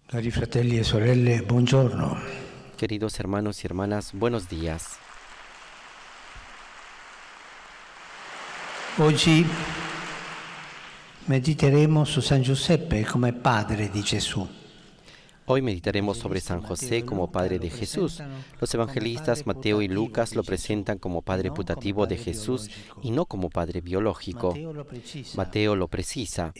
Cari fratelli e sorelle, buongiorno. Queridos hermanos y hermanas, buenos días. Oggi mediteremo su San Giuseppe come padre di Gesù. Hoy meditaremos sobre San José como padre de Jesús. Los evangelistas Mateo y Lucas lo presentan como padre putativo de Jesús y no como padre biológico. Mateo lo precisa,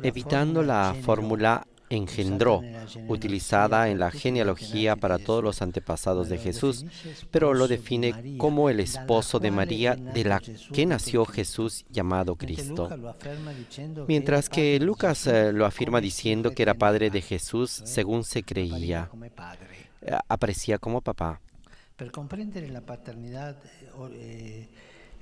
evitando la fórmula engendró, utilizada en la genealogía para todos los antepasados de Jesús, pero lo define como el esposo de María, de la que nació Jesús llamado Cristo. Mientras que Lucas lo afirma diciendo que era padre de Jesús según se creía, aparecía como papá. Per comprendere la paternità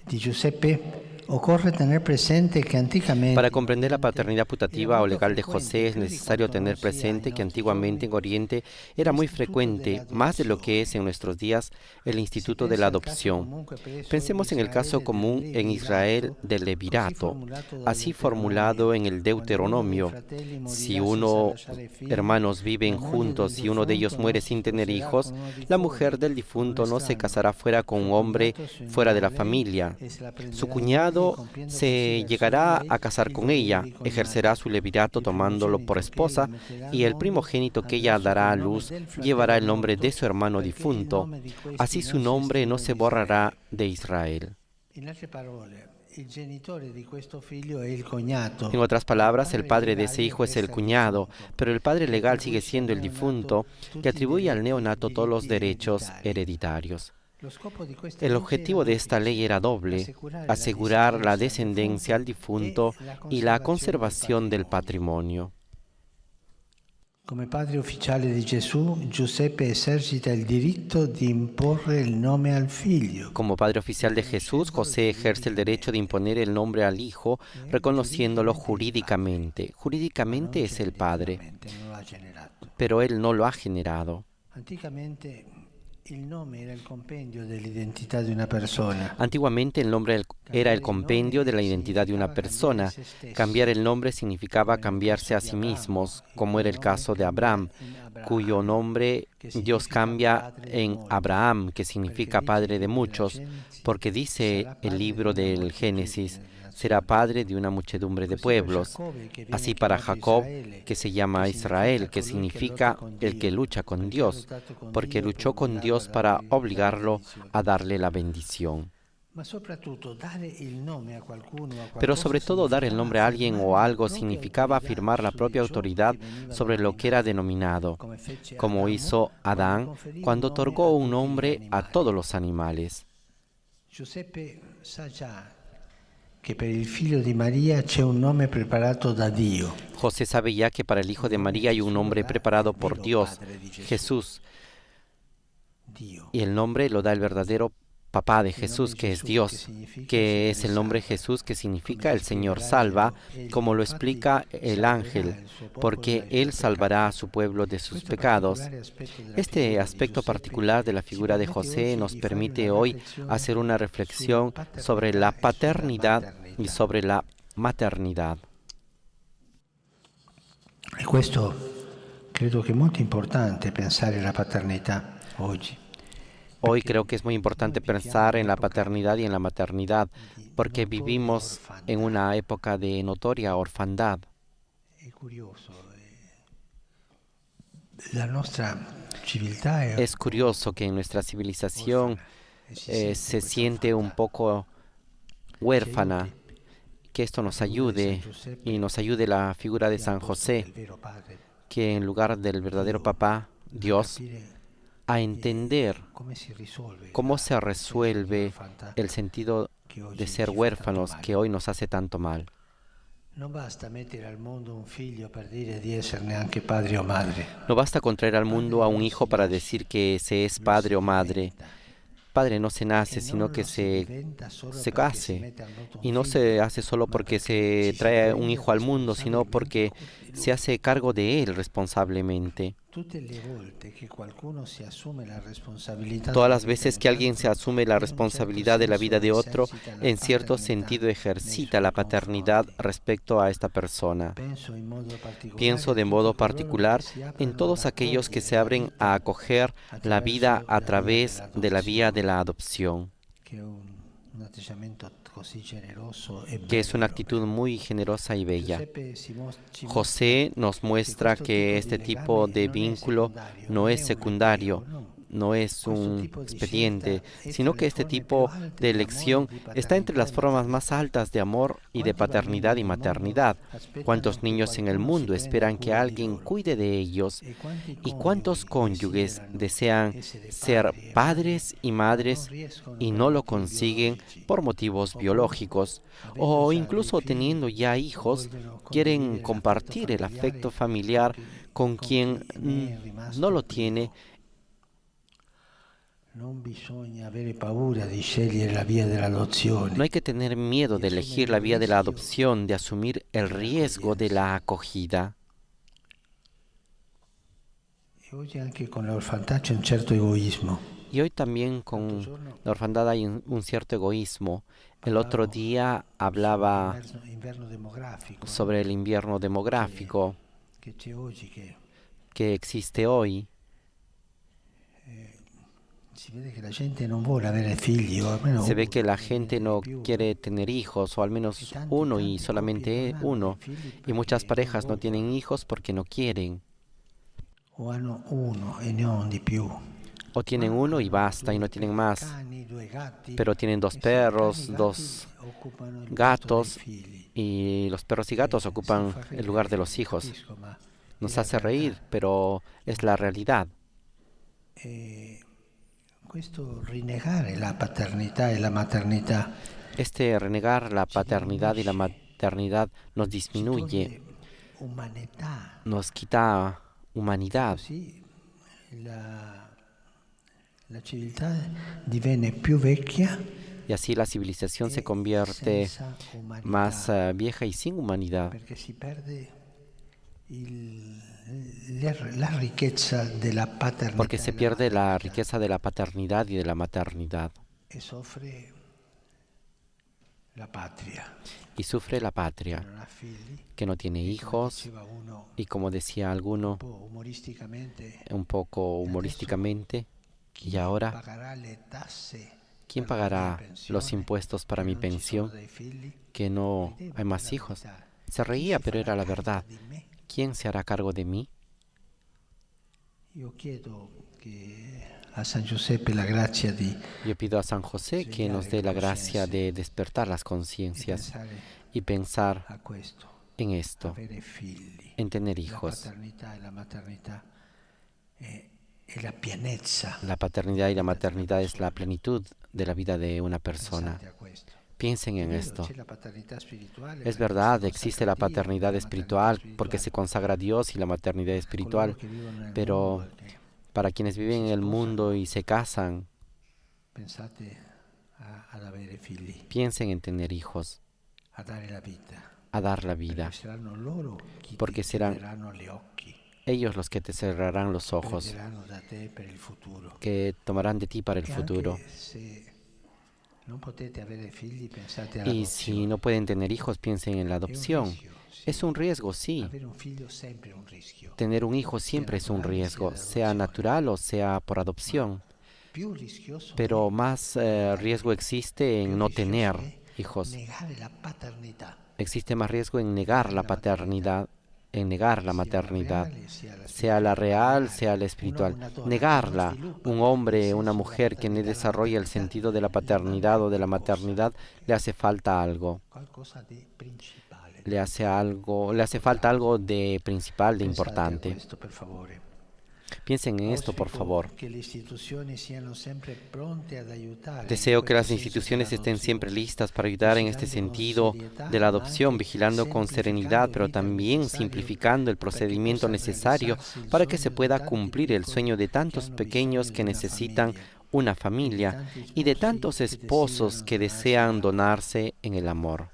di Giuseppe occorre tener presente que antiguamente Para comprender la paternidad putativa o legal de José es necesario tener presente que antiguamente en Oriente era muy frecuente, más de lo que es en nuestros días, el instituto de la adopción. Pensemos en el caso común en Israel del levirato, así formulado en el Deuteronomio. Si hermanos viven juntos y uno de ellos muere sin tener hijos, la mujer del difunto no se casará fuera con un hombre fuera de la familia. Su cuñado se llegará a casar con ella, ejercerá su levirato tomándolo por esposa, y el primogénito que ella dará a luz llevará el nombre de su hermano difunto. Así su nombre no se borrará de Israel. En otras palabras, el padre de ese hijo es el cuñado, pero el padre legal sigue siendo el difunto, que atribuye al neonato todos los derechos hereditarios. El objetivo de esta ley era doble: asegurar la descendencia al difunto y la conservación del patrimonio. Come padre ufficiale di Gesù, Giuseppe esercita il diritto di imporre il nome al figlio. Como padre oficial de Jesús, José ejerce el derecho de imponer el nombre al hijo, reconociéndolo jurídicamente. Jurídicamente es el padre, pero él no lo ha generado. Anticamente il nome era il compendio dell'identità di una persona. Antiguamente el nombre era el compendio de la identidad de una persona. Cambiar el nombre significaba cambiarse a sí mismos, como era el caso de Abraham, cuyo nombre Dios cambia en Abraham, que significa padre de muchos, porque dice el libro del Génesis: será padre de una muchedumbre de pueblos. Así para Jacob, que se llama Israel, que significa el que lucha con Dios, porque luchó con Dios para obligarlo a darle la bendición. Pero sobre todo dar el nombre a alguien o a algo significaba afirmar la propia autoridad sobre lo que era denominado, como hizo Adán cuando otorgó un nombre a todos los animales. Que per il figlio di Maria c'è un nome preparato da Dio. José sabe ya que para el hijo de María hay un nombre preparado por Dios, Jesús, y el nombre lo da el verdadero papá de Jesús, que es Dios, que es el nombre Jesús, que significa el Señor salva, como lo explica el ángel, porque Él salvará a su pueblo de sus pecados. Este aspecto particular de la figura de José nos permite hoy hacer una reflexión sobre la paternidad y sobre la maternidad. E questo credo che è molto importante pensare alla paternità oggi. Hoy creo que es muy importante pensar en la paternidad y en la maternidad, porque vivimos en una época de notoria orfandad. Es curioso que en nuestra civilización se siente un poco huérfana. Que esto nos ayude y nos ayude la figura de San José, que en lugar del verdadero papá, Dios, a entender cómo se resuelve el sentido de ser huérfanos que hoy nos hace tanto mal. No basta mettere al mondo un figlio per dire di essere neanche padre o madre. No basta con traer al mundo a un hijo para decir que se es padre o madre. Padre no se nace, sino que se hace. Y no se hace solo porque se trae un hijo al mundo, sino porque se hace cargo de él responsablemente. Todas las veces que alguien se asume la responsabilidad de la vida de otro, en cierto sentido ejercita la paternidad respecto a esta persona. Pienso de modo particular en todos aquellos que se abren a acoger la vida a través de la vía de la adopción, que es una actitud muy generosa y bella. José nos muestra que este tipo de vínculo no es secundario, no es un expediente, sino que este tipo de elección está entre las formas más altas de amor y de paternidad y maternidad. ¿Cuántos niños en el mundo esperan que alguien cuide de ellos? ¿Y cuántos cónyuges desean ser padres y madres y no lo consiguen por motivos biológicos? O incluso teniendo ya hijos, quieren compartir el afecto familiar con quien no lo tiene. No hay que tener miedo de elegir la vía de la adopción, de asumir el riesgo de la acogida. Y hoy también con la orfandad hay un cierto egoísmo. El otro día hablaba sobre el invierno demográfico que existe hoy. Se ve que la gente no quiere tener hijos, o al menos uno y solamente uno. Y muchas parejas no tienen hijos porque no quieren. O tienen uno y basta y no tienen más. Pero tienen 2 perros, 2 gatos, y los perros y gatos ocupan el lugar de los hijos. Nos hace reír, pero es la realidad. Este renegar la paternidad y la maternidad nos disminuye, nos quita humanidad. Y así la civilización se convierte más vieja y sin humanidad. Porque se pierde la riqueza de la paternidad y de la maternidad. Y sufre la patria, que no tiene hijos, y como decía alguno, un poco humorísticamente, y ahora, ¿quién pagará los impuestos para mi pensión? Que no hay más hijos. Se reía, pero era la verdad. ¿Quién se hará cargo de mí? Yo pido a San José que nos dé la gracia de despertar las conciencias y pensar en esto, en tener hijos. La paternidad y la maternidad es la plenitud de la vida de una persona. Piensen en esto. Es verdad, existe la paternidad espiritual porque se consagra a Dios y la maternidad espiritual, pero para quienes viven en el mundo y se casan, piensen en tener hijos, a dar la vida, porque serán ellos los que te cerrarán los ojos, que tomarán de ti para el futuro. Y si no pueden tener hijos, piensen en la adopción. Es un riesgo, sí. Tener un hijo siempre es un riesgo, sea natural o sea por adopción. Pero más riesgo existe en no tener hijos. Existe más riesgo en negar la paternidad, en negar la maternidad, sea la real, sea la espiritual. Negarla, un hombre, una mujer que no desarrolla el sentido de la paternidad o de la maternidad, le hace falta algo. Le hace falta algo de principal, de importante. Piensen en esto, por favor. Deseo que las instituciones estén siempre listas para ayudar en este sentido de la adopción, vigilando con serenidad, pero también simplificando el procedimiento necesario para que se pueda cumplir el sueño de tantos pequeños que necesitan una familia y de tantos esposos que desean donarse en el amor.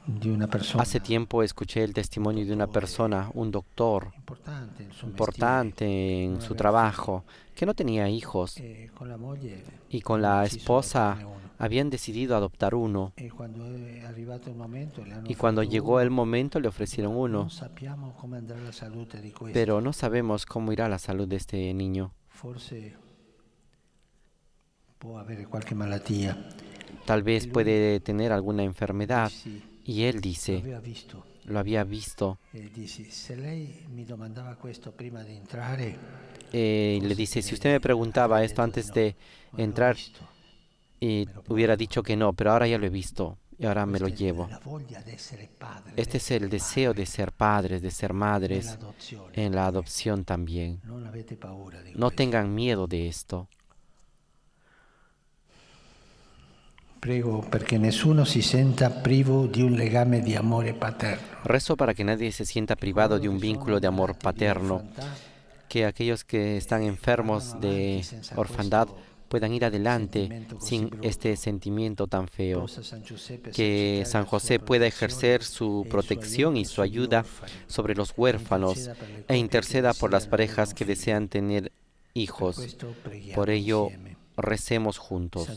di una persona Hace tiempo escuché el testimonio de una persona, un doctor importante nel suo importante en su trabajo, que no tenía hijos e con la moglie y con hanno la deciso di esposa adottarne uno. habían decidido adoptar uno. E quando è arrivato il momento le hanno Y cuando offerto llegó el uno, momento le ma ofrecieron non uno, sappiamo come andrà la salute di questo. pero no sabemos cómo irá la salud de este niño. Forse può avere qualche malattia. Tal vez puede tener alguna enfermedad. Sì, Y él lo dice, aveva visto. lo había visto, E dissi, se lei mi domandava questo prima di entrare, y le dice, si usted me preguntaba esto antes de ma l'ho entrar, visto. y hubiera dicho que no, pero ahora ya lo he visto y ahora me lo Questa è llevo. la voglia di essere padre, Este es el deseo de ser padres, de ser madres, nell'adozione. en la adopción también. Non avete paura di No questo. tengan miedo de esto. Prego perché nessuno si senta privo di un legame di amore paterno. Rezo para que nadie se sienta privado de un vínculo de amor paterno, que aquellos que están enfermos de orfandad puedan ir adelante sin este sentimiento tan feo, que San José pueda ejercer su protección y su ayuda sobre los huérfanos e interceda por las parejas que desean tener hijos. Por ello, recemos juntos.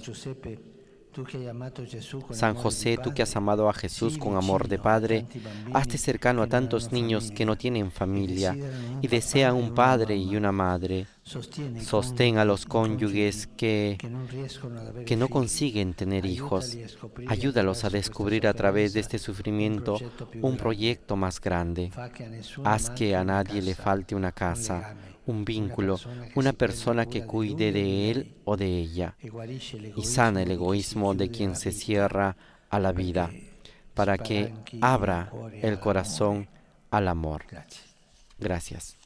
San José, tú que has amado a Jesús con amor de Padre, hazte cercano a tantos niños que no tienen familia y desean un padre y una madre. Sostén a los cónyuges que no consiguen tener hijos. Ayúdalos a descubrir a través de este sufrimiento un proyecto más grande. Haz que a nadie le falte una casa, un vínculo, una persona que cuide de él o de ella, y sana el egoísmo de quien se cierra a la vida, para que abra el corazón al amor. Gracias.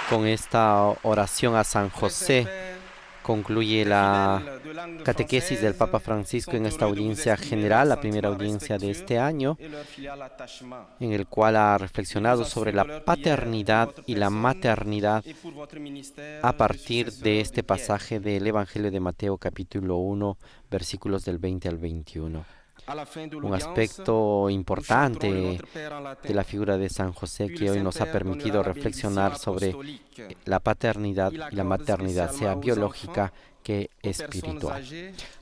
Con esta oración a San José concluye la catequesis del Papa Francisco en esta audiencia general, la primera audiencia de este año, en el cual ha reflexionado sobre la paternidad y la maternidad a partir de este pasaje del Evangelio de Mateo capítulo 1, versículos del 20 al 21. Un aspecto importante de la figura de San José que hoy nos ha permitido reflexionar sobre la paternidad y la maternidad, sea biológica que espiritual.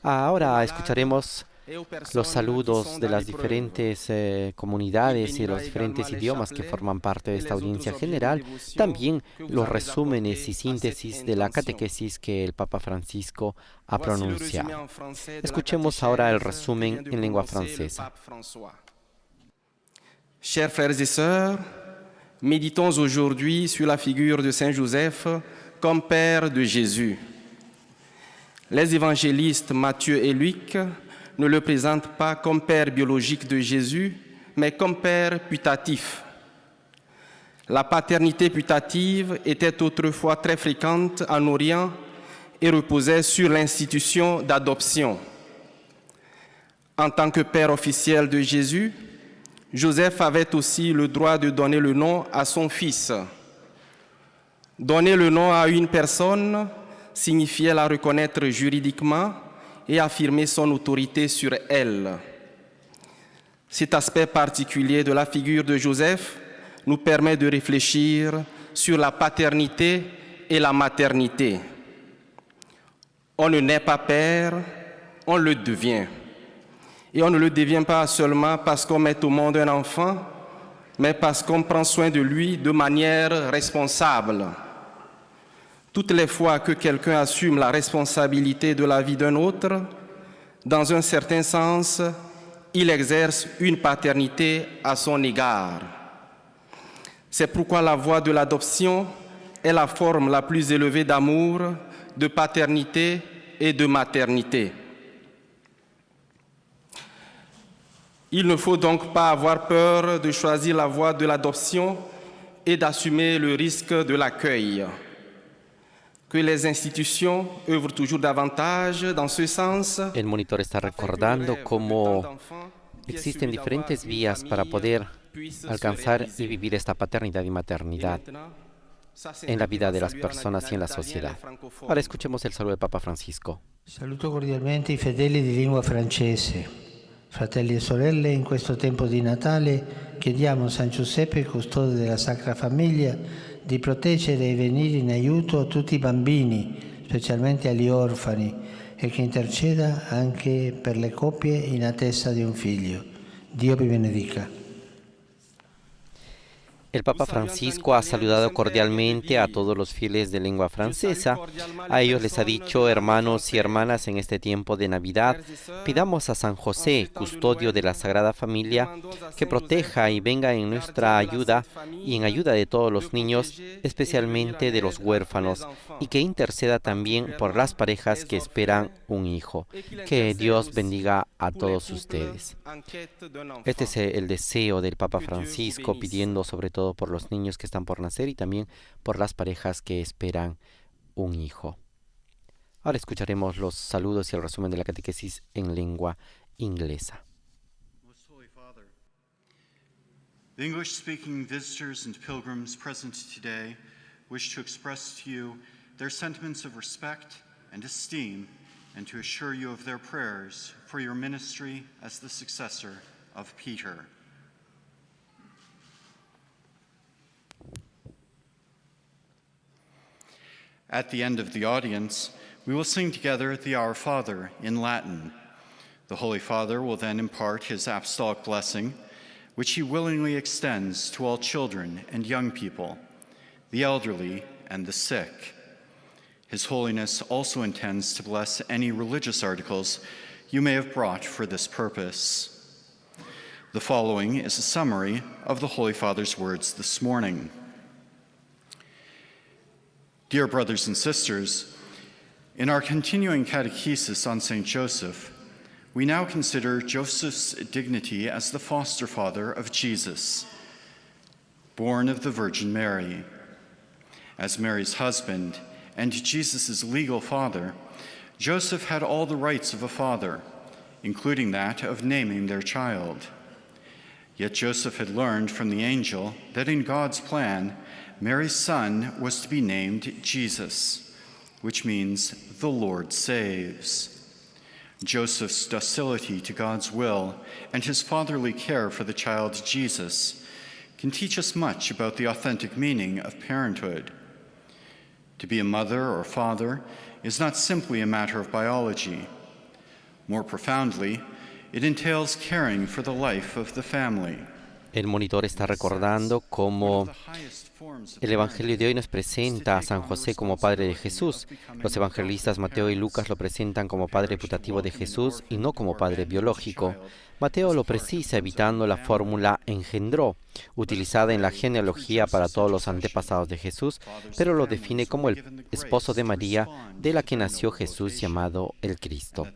Ahora escucharemos los saludos de las diferentes comunidades y de los diferentes idiomas que forman parte de esta audiencia general, también los resúmenes y síntesis de la catequesis que el Papa Francisco ha pronunciado. Escuchemos ahora el resumen en lengua francesa. Chers frères et sœurs, méditons aujourd'hui sur la figure de Saint Joseph comme père de Jésus. Les évangélistes Matthieu et Luc ne le présente pas comme père biologique de Jésus, mais comme père putatif. La paternité putative était autrefois très fréquente en Orient et reposait sur l'institution d'adoption. En tant que père officiel de Jésus, Joseph avait aussi le droit de donner le nom à son fils. Donner le nom à une personne signifiait la reconnaître juridiquement et affirmer son autorité sur elle. Cet aspect particulier de la figure de Joseph nous permet de réfléchir sur la paternité et la maternité. On ne naît pas père, on le devient. Et on ne le devient pas seulement parce qu'on met au monde un enfant, mais parce qu'on prend soin de lui de manière responsable. Toutes les fois que quelqu'un assume la responsabilité de la vie d'un autre, dans un certain sens, il exerce une paternité à son égard. C'est pourquoi la voie de l'adoption est la forme la plus élevée d'amour, de paternité et de maternité. Il ne faut donc pas avoir peur de choisir la voie de l'adoption et d'assumer le risque de l'accueil. Que les institutions œuvrent toujours davantage dans ce sens. El monitor está recordando cómo existen diferentes vías para poder alcanzar y vivir esta paternidad y maternidad en la vida de las personas y en la sociedad. Ahora escuchemos el saludo del Papa Francisco. Saluto cordialmente i fedeli di lingua francese. Fratelli e sorelle, in questo tempo di Natale chiediamo a San Giuseppe, custode della Sacra Famiglia, di proteggere e venire in aiuto a tutti i bambini, specialmente agli orfani, e che interceda anche per le coppie in attesa di un figlio. Dio vi benedica. El Papa Francisco ha saludado cordialmente a todos los fieles de lengua francesa. A ellos les ha dicho: hermanos y hermanas, en este tiempo de Navidad, pidamos a San José, custodio de la Sagrada Familia, que proteja y venga en nuestra ayuda y en ayuda de todos los niños, especialmente de los huérfanos, y que interceda también por las parejas que esperan un hijo. Que Dios bendiga a todos ustedes. Este es el deseo del Papa Francisco, pidiendo sobre todo por los niños que están por nacer y también por las parejas que esperan un hijo. Ahora escucharemos los saludos y el resumen de la catequesis en lengua inglesa. The English-speaking visitors and pilgrims present today wish to express to you their sentiments of respect and esteem and to assure you of their prayers for your ministry as the successor of Peter. At the end of the audience, we will sing together the Our Father in Latin. The Holy Father will then impart his apostolic blessing, which he willingly extends to all children and young people, the elderly and the sick. His Holiness also intends to bless any religious articles you may have brought for this purpose. The following is a summary of the Holy Father's words this morning. Dear brothers and sisters, in our continuing catechesis on St. Joseph, we now consider Joseph's dignity as the foster father of Jesus, born of the Virgin Mary. As Mary's husband and Jesus' legal father, Joseph had all the rights of a father, including that of naming their child. Yet Joseph had learned from the angel that in God's plan, Mary's son was to be named Jesus, which means the Lord saves. Joseph's docility to God's will and his fatherly care for the child Jesus can teach us much about the authentic meaning of parenthood. To be a mother or father is not simply a matter of biology. More profoundly, it entails caring for the life of the family. El monitor está recordando cómo el Evangelio de hoy nos presenta a San José como padre de Jesús. Los evangelistas Mateo y Lucas lo presentan como padre putativo de Jesús y no como padre biológico. Mateo lo precisa evitando la fórmula engendró, utilizada en la genealogía para todos los antepasados de Jesús, pero lo define como el esposo de María, de la que nació Jesús llamado el Cristo.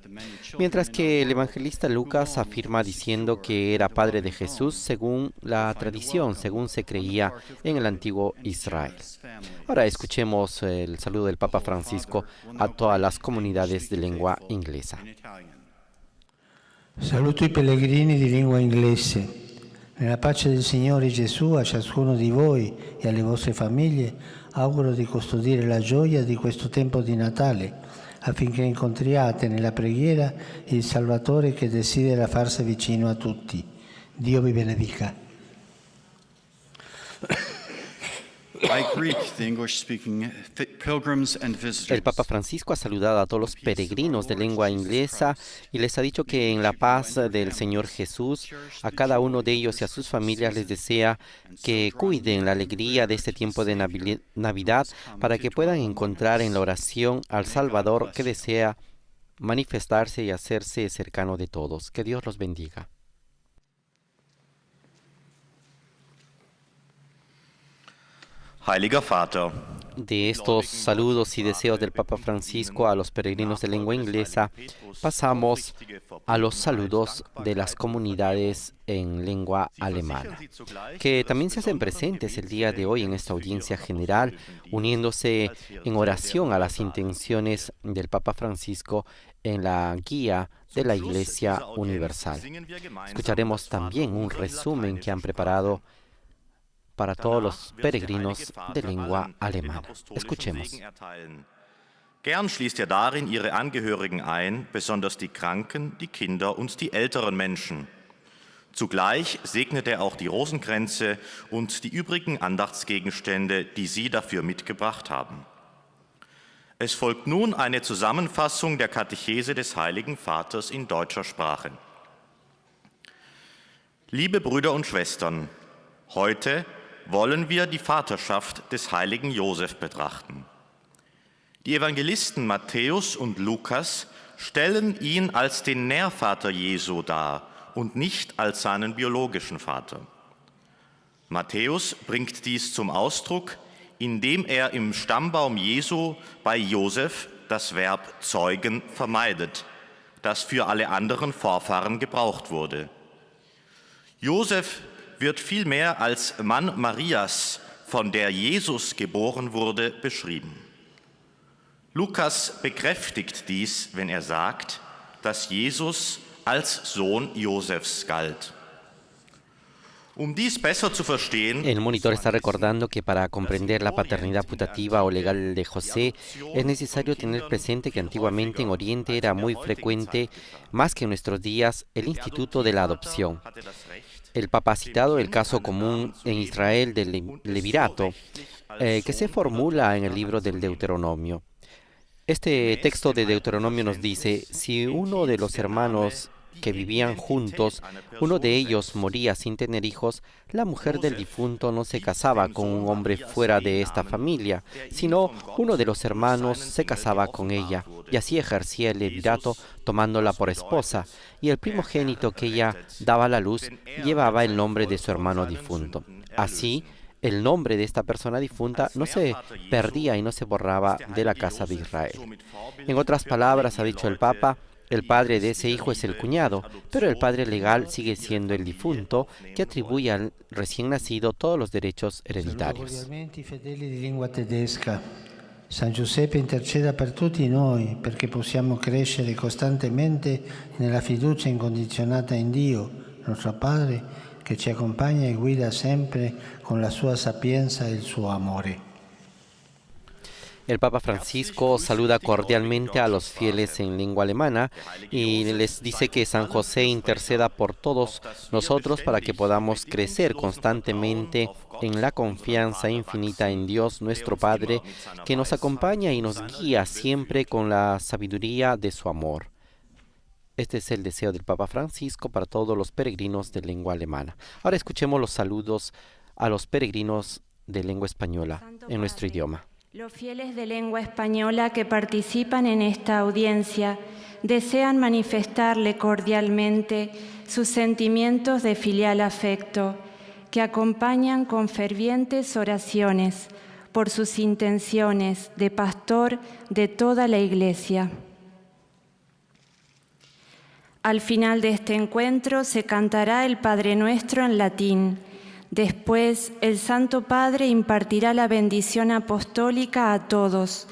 Mientras que el evangelista Lucas afirma diciendo que era padre de Jesús según la tradición, según se creía en el antiguo Israel. Ahora escuchemos el saludo del Papa Francisco a todas las comunidades de lengua inglesa. Saluto i pellegrini di lingua inglese. Nella pace del Signore Gesù a ciascuno di voi e alle vostre famiglie auguro di custodire la gioia di questo tempo di Natale affinché incontriate nella preghiera il Salvatore che desidera farsi vicino a tutti. Dio vi benedica. El Papa Francisco ha saludado a todos los peregrinos de lengua inglesa y les ha dicho que en la paz del Señor Jesús, a cada uno de ellos y a sus familias les desea que cuiden la alegría de este tiempo de Navidad para que puedan encontrar en la oración al Salvador que desea manifestarse y hacerse cercano de todos. Que Dios los bendiga. Heiliger Vater, de estos saludos y deseos del Papa Francisco a los peregrinos de lengua inglesa, pasamos a los saludos de las comunidades en lengua alemana, que también se hacen presentes el día de hoy en esta audiencia general, uniéndose en oración a las intenciones del Papa Francisco en la guía de la Iglesia Universal. Escucharemos también un resumen que han preparado para todos los peregrinos de lengua alemana. Escuchemos. Gern schließt darin ihre Angehörigen ein, besonders die Kranken, die Kinder und die älteren Menschen. Zugleich segnet auch die Rosenkränze und die übrigen Andachtsgegenstände, die Sie dafür mitgebracht haben. Es folgt nun eine Zusammenfassung der Katechese des Heiligen Vaters in deutscher Sprache. Liebe Brüder und Schwestern, heute wollen wir die Vaterschaft des heiligen Josef betrachten. Die Evangelisten Matthäus und Lukas stellen ihn als den Nährvater Jesu dar und nicht als seinen biologischen Vater. Matthäus bringt dies zum Ausdruck, indem er im Stammbaum Jesu bei Josef das Verb zeugen vermeidet, das für alle anderen Vorfahren gebraucht wurde. Josef wird vielmehr als Mann Marias, von der Jesus geboren wurde, beschrieben. Lukas bekräftigt dies, wenn er sagt, dass Jesus als Sohn Josefs galt. El monitor está recordando que para comprender la paternidad putativa o legal de José es necesario tener presente que antiguamente en Oriente era muy frecuente, más que en nuestros días, el instituto de la adopción. El Papa ha citado el caso común en Israel del levirato, que se formula en el libro del Deuteronomio. Este texto de Deuteronomio nos dice, si uno de los hermanos que vivían juntos, uno de ellos moría sin tener hijos, la mujer del difunto no se casaba con un hombre fuera de esta familia, sino uno de los hermanos se casaba con ella, y así ejercía el levirato tomándola por esposa, y el primogénito que ella daba a la luz llevaba el nombre de su hermano difunto. Así, el nombre de esta persona difunta no se perdía y no se borraba de la casa de Israel. En otras palabras, ha dicho el Papa, el padre de ese hijo es el cuñado, pero el padre legal sigue siendo el difunto, que atribuye al recién nacido todos los derechos hereditarios. San Giuseppe interceda per tutti noi perché possiamo crescere costantemente nella fiducia incondizionata in Dio, nostro Padre, che ci accompagna e guida sempre con la sua sapienza e il suo amore. El Papa Francisco saluda cordialmente a los fieles en lengua alemana y les dice que San José interceda por todos nosotros para que podamos crecer constantemente en la confianza infinita en Dios nuestro Padre, que nos acompaña y nos guía siempre con la sabiduría de su amor. Este es el deseo del Papa Francisco para todos los peregrinos de lengua alemana. Ahora escuchemos los saludos a los peregrinos de lengua española en nuestro idioma. Los fieles de lengua española que participan en esta audiencia desean manifestarle cordialmente sus sentimientos de filial afecto, que acompañan con fervientes oraciones por sus intenciones de pastor de toda la Iglesia. Al final de este encuentro se cantará el Padre Nuestro en latín. Después, el Santo Padre impartirá la bendición apostólica a todos,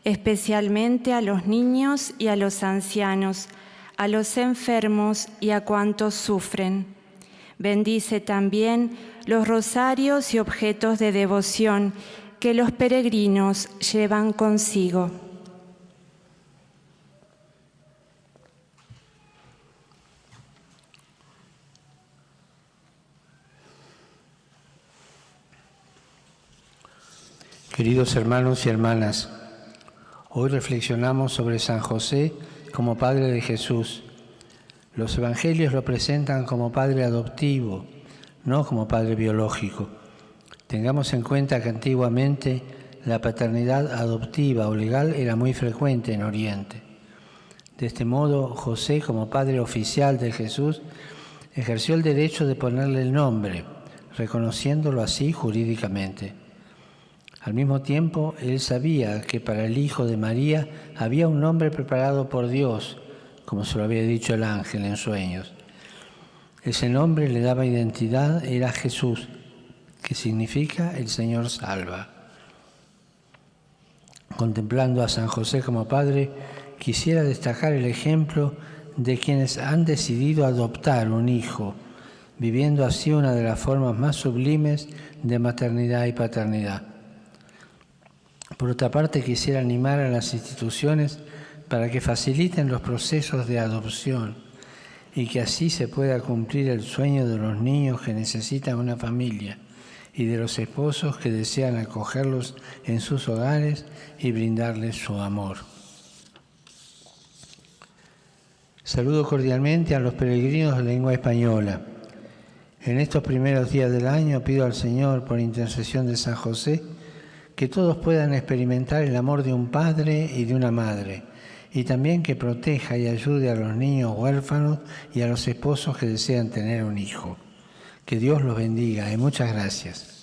especialmente a los niños y a los ancianos, a los enfermos y a cuantos sufren. Bendice también los rosarios y objetos de devoción que los peregrinos llevan consigo. Queridos hermanos y hermanas, hoy reflexionamos sobre San José como Padre de Jesús. Los evangelios lo presentan como Padre adoptivo, no como Padre biológico. Tengamos en cuenta que antiguamente la paternidad adoptiva o legal era muy frecuente en Oriente. De este modo, José, como Padre oficial de Jesús, ejerció el derecho de ponerle el nombre, reconociéndolo así jurídicamente. Al mismo tiempo, él sabía que para el hijo de María había un nombre preparado por Dios, como se lo había dicho el ángel en sueños. Ese nombre le daba identidad, era Jesús, que significa el Señor salva. Contemplando a San José como padre, quisiera destacar el ejemplo de quienes han decidido adoptar un hijo, viviendo así una de las formas más sublimes de maternidad y paternidad. Por otra parte, quisiera animar a las instituciones para que faciliten los procesos de adopción y que así se pueda cumplir el sueño de los niños que necesitan una familia y de los esposos que desean acogerlos en sus hogares y brindarles su amor. Saludo cordialmente a los peregrinos de lengua española. En estos primeros días del año pido al Señor, por intercesión de San José, que todos puedan experimentar el amor de un padre y de una madre, y también que proteja y ayude a los niños huérfanos y a los esposos que desean tener un hijo. Que Dios los bendiga y muchas gracias.